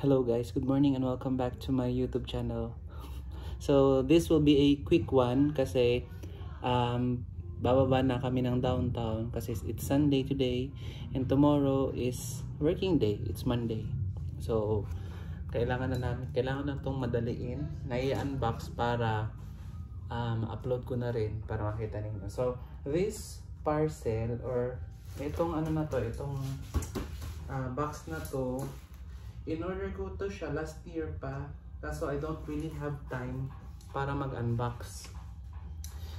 Hello guys, good morning and welcome back to my YouTube channel. So this will be a quick one kasi bababa na kami ng downtown kasi it's Sunday today and tomorrow is working day, it's Monday. So kailangan na itong madaliin, na-i-unbox para upload ko na rin para makita ninyo. So this parcel or itong box na to, in order ko to siya last year pa, kaso I don't really have time para mag-unbox.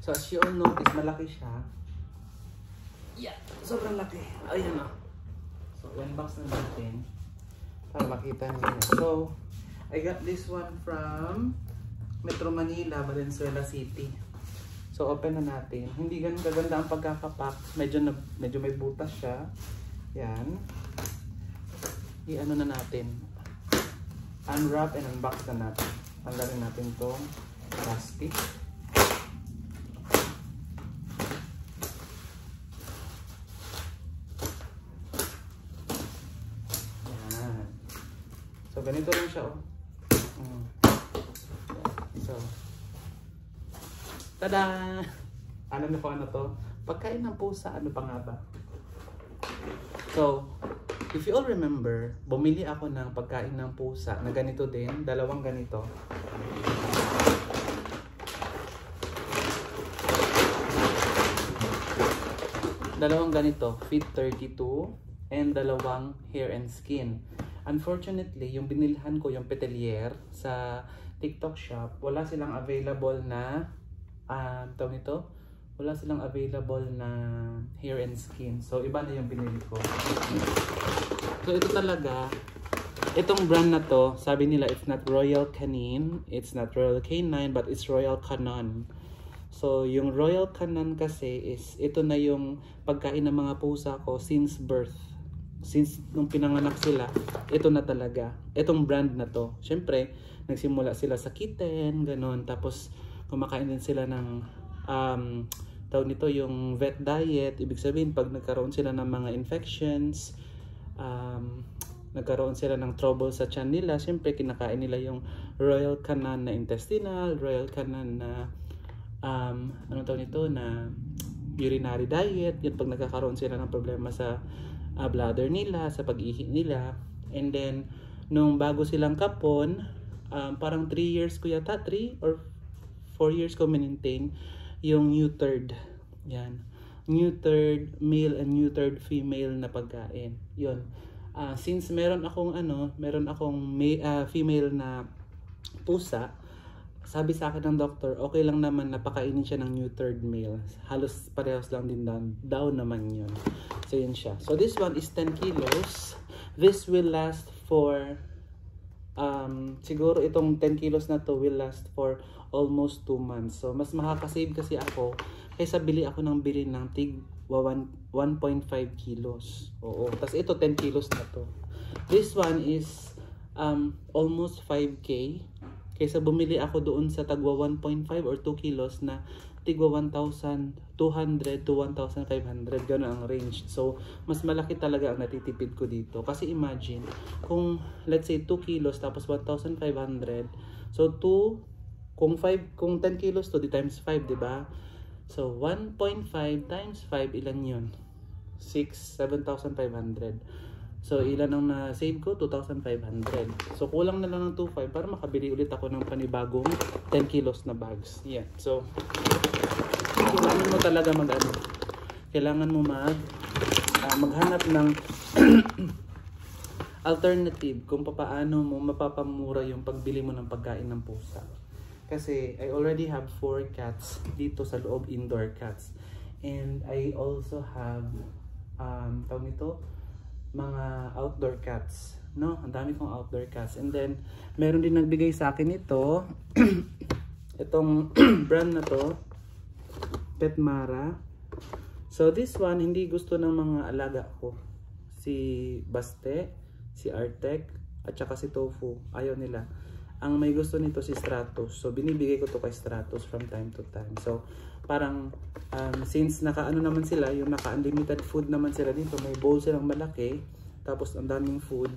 So as you all notice, malaki siya. Yeah, sobrang laki. Ayan o. So unbox na natin para makita niyo. So I got this one from Metro Manila, Valenzuela City. So open na natin. Hindi ganun kaganda ang pagkakapak. Medyo may butas siya. Yan. I-ano na natin, unwrap and unbox na natin. Tanggalin natin itong plastic. Yan. So ganito lang siya oh. So tada! Alam niyo kung ano to? Pagkain ng pusa, ano pa nga ba? So if you all remember, bumili ako ng pagkain ng pusa na ganito din, dalawang ganito. Dalawang ganito, Fit 32 and dalawang Hair and Skin. Unfortunately, yung binilhan ko yung Petelier sa TikTok shop, wala silang available na wala silang available na Hair and Skin. So iba na yung binili ko. So ito talaga, itong brand na to, sabi nila it's not Royal Canin, it's not Royal Canine, but it's Royal Canin. So yung Royal Canin kasi is, ito na yung pagkain ng mga pusa ko since birth. Since nung pinanganak sila, ito na talaga. Itong brand na to. Siyempre, nagsimula sila sa kitten, ganun. Tapos kumakain din sila ng tawag nito yung vet diet. Ibig sabihin pag nagkaroon sila ng mga infections, nagkaroon sila ng trouble sa tiyan nila, siyempre kinakain nila yung Royal Canin na intestinal, Royal Canin na ano tawag nito na urinary diet. Yan pag nagkakaroon sila ng problema sa bladder nila, sa pag-ihi nila. And then nung bago silang kapon, parang 3 years ko yata, 3 or 4 years ko maintain yung neutered. Yan. Neutered male and neutered female na pagkain. Yun. Since meron akong female na pusa, sabi sa akin ng doctor, okay lang naman napakainin siya ng neutered male. Halos parehas lang din daw naman yun. So yun siya. So this one is 10 kilos. This will last for siguro itong 10 kilos na to will last for almost 2 months. So mas makakasave kasi ako kaysa bili ng tig 1.5 kilos. Oo. Tapos ito 10 kilos na to. This one is almost 5K. Kaysa bumili ako doon sa tagwa 1.5 or 2 kilos na tigwa 1,200 to 1,500. Gano'n ang range. So, mas malaki talaga ang natitipid ko dito. Kasi imagine, kung let's say 2 kilos tapos 1,500. So, kung 10 kilos to, di times 5, di ba? So, 1.5 times 5, ilan yun? 7,500. So, ilan ang na-save ko? 2,500. So, kulang na lang ng 2,500 para makabili ulit ako ng panibagong 10 kilos na bags. Yeah. So, kailangan mo talaga kailangan mo maghanap ng alternative kung paano mo mapapamura yung pagbili mo ng pagkain ng pusa. Kasi I already have 4 cats dito sa loob, indoor cats. And I also have tawag nito, mga outdoor cats, no? Ang dami kong outdoor cats. And then meron din nagbigay sa akin ito itong brand na to, Petmara. So this one hindi gusto ng mga alaga ko. Si Baste, si Artec, at saka si Tofu. Ayaw nila. Ang may gusto nito si Stratos. So binibigay ko to kay Stratos from time to time. So parang since naka-ano naman sila, yung naka-unlimited food naman sila dito, may bowl silang malaki, tapos ang daming food.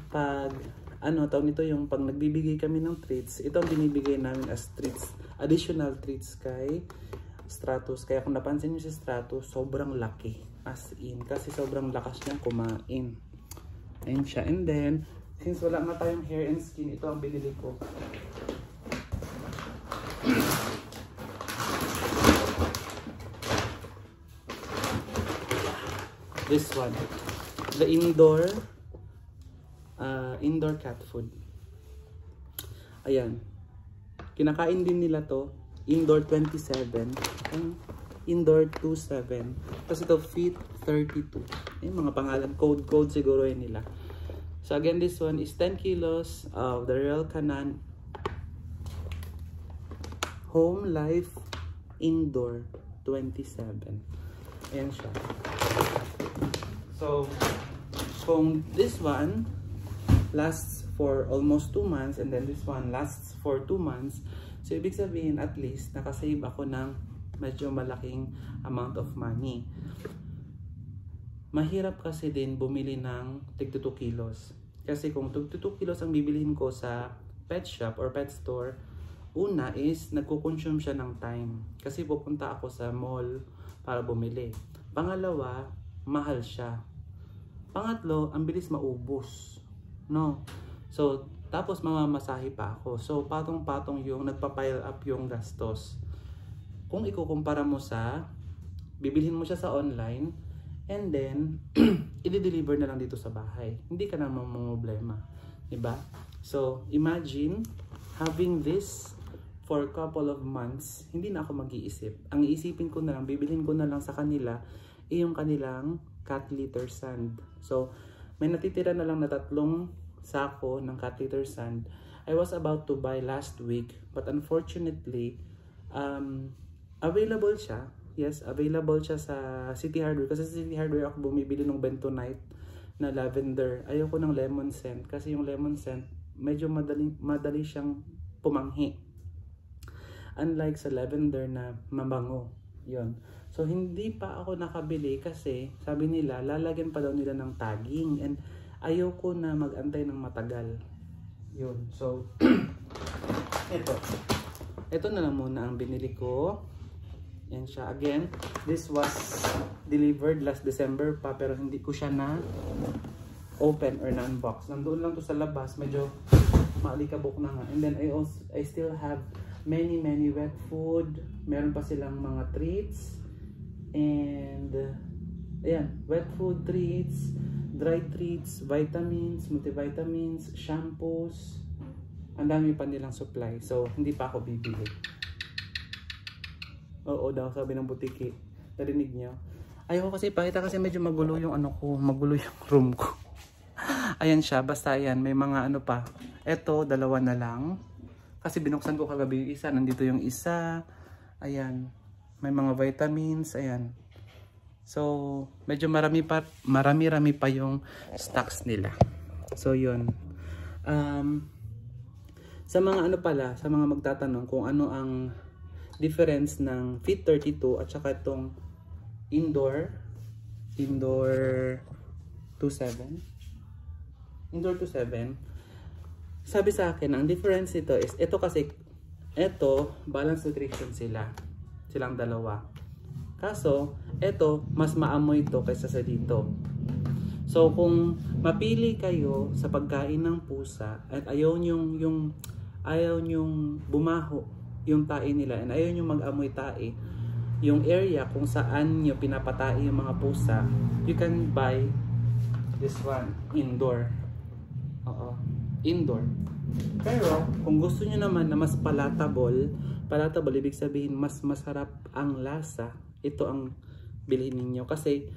Pag ano, tawag nito yung pag nagbibigay kami ng treats, ito ang binibigay namin as treats, additional treats kay Stratus. Kaya kung napansin nyo si Stratus, sobrang laki. As in, kasi sobrang lakas niyang kumain. Ayun siya. And then, since wala nga tayong hair and skin, ito ang binili ko. This one, the indoor cat food. Ayan, kinakain din nila to. Indoor 27 and indoor 27. Tapos ito feet 32. Yung mga pangalan, code siguro yun nila. So again, this one is 10 kilos of the Royal Canin Home Life Indoor 27. Ayan siya. So, kung this one lasts for almost 2 months and then this one lasts for 2 months, so ibig sabihin at least nakasave ako ng medyo malaking amount of money. Mahirap kasi din bumili ng tig 2 kilos. Kasi kung tig 2 kilos ang bibilihin ko sa pet shop or pet store, una is nagko-consume siya ng time. Kasi pupunta ako sa mall para bumili. Pangalawa, mahal siya. Pangatlo, ang bilis maubos. No? So, tapos mamamasahe pa ako. So, patong-patong yung nagpa-pile up yung gastos. Kung ikukumpara mo sa, bibilhin mo siya sa online, and then, i-deliver na lang dito sa bahay. Hindi ka na mamumblema. Diba? So, imagine, having this for a couple of months, hindi na ako mag-iisip. Ang iisipin ko na lang, bibilhin ko na lang sa kanila, yung kanilang cat litter sand. So, may natitira na lang na 3 sako ng cat litter sand. I was about to buy last week, but unfortunately, available siya. Yes, available siya sa City Hardware. Kasi sa City Hardware ako bumibili ng bentonite na lavender. Ayoko ng lemon scent kasi yung lemon scent medyo madali siyang pumanghi. Unlike sa lavender na mabango. Yun. So, hindi pa ako nakabili kasi sabi nila, lalagyan pa daw nila ng tagging. And ayoko na mag-antay ng matagal. Yun. So, ito na lang muna ang binili ko. Yan siya. Again, this was delivered last December pa pero hindi ko siya na open or na-unbox. Nandoon lang to sa labas. Medyo maalikabok na nga. And then I still have many wet food. Meron pa silang mga treats. And ayan, wet food treats, dry treats, vitamins, multivitamins, shampoos. Ang dami pa nilang supply. So, hindi pa ako bibili. Oo daw, sabi ng butiki. Narinig niyo? Ayoko kasi pakita kasi medyo magulo yung ano ko, magulo yung room ko. Ayan siya, basta ayan, may mga ano pa. Eto, 2 na lang. Kasi binuksan ko kagabi yung isa, nandito yung isa. Ayan, may mga vitamins, ayan. So, medyo marami pa yung stocks nila. So, yun. Sa mga ano pala, sa mga magtatanong kung ano ang difference ng Fit 32 at saka itong Indoor 27. Indoor 27. Sabi sa akin, ang difference ito is, ito kasi, ito, balanced nutrition sila. Silang dalawa. Kaso, ito, mas maamoy ito kaysa sa dito. So, kung mapili kayo sa pagkain ng pusa at ayaw nyong bumaho yung tae nila and ayaw nyong mag-amoy tae, yung area kung saan nyo pinapatae yung mga pusa, you can buy this one, indoor. Oo, indoor. Pero, kung gusto nyo naman na mas palatable, ibig sabihin mas masarap ang lasa, ito ang bilhin ninyo. Kasi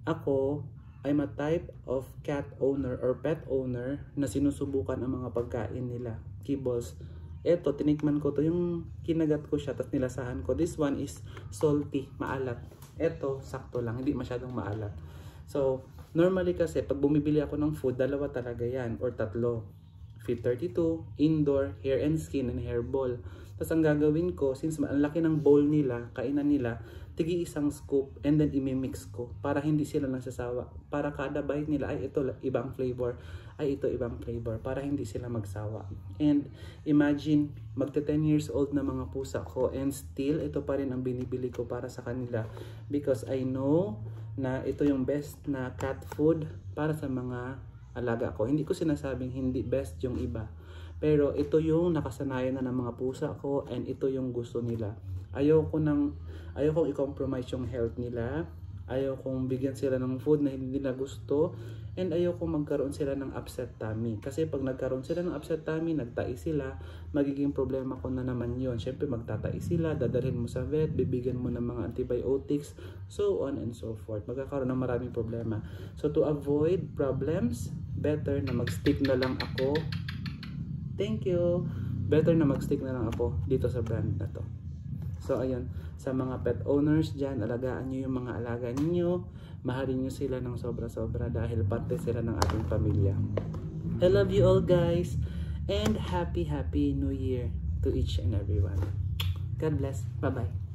ako, I'm a type of cat owner or pet owner na sinusubukan ang mga pagkain nila. Kibbles. Ito, tinikman ko to, yung kinagat ko siya, tapos nilasahan ko. This one is salty, maalat. Ito, sakto lang, hindi masyadong maalat. So, normally kasi, pag bumibili ako ng food, 2 talaga yan, or 3. Feed 32, indoor, hair and skin, and hair ball. Tapos ang gagawin ko, since ang laki ng bowl nila, kainan nila, tigi isang scoop and then imimix ko para hindi sila nagsasawa. Para kada bite nila, ay ito ibang flavor, ay ito ibang flavor, para hindi sila magsawa. And imagine, magta 10 years old na mga pusa ko and still ito pa rin ang binibili ko para sa kanila because I know na ito yung best na cat food para sa mga alaga ko. Hindi ko sinasabing hindi best yung iba. Pero ito yung nakasanayan na ng mga pusa ko and ito yung gusto nila. Ayaw kong i-compromise yung health nila. Ayaw kong bigyan sila ng food na hindi nila gusto. And ayaw kong magkaroon sila ng upset tummy. Kasi pag nagkaroon sila ng upset tummy, nagtai sila, magiging problema ko na naman yun. Siyempre magtatai sila, dadalhin mo sa vet, bibigyan mo ng mga antibiotics, so on and so forth. Magkakaroon ng maraming problema. So to avoid problems, better na mag-stick na lang ako. Thank you. Better na mag-stick na lang ako dito sa brand na to. So ayun, sa mga pet owners dyan, alagaan nyo yung mga alaga ninyo. Mahalin nyo sila ng sobra-sobra dahil parte sila ng ating pamilya. I love you all guys. And happy New Year to each and everyone. God bless. Bye-bye.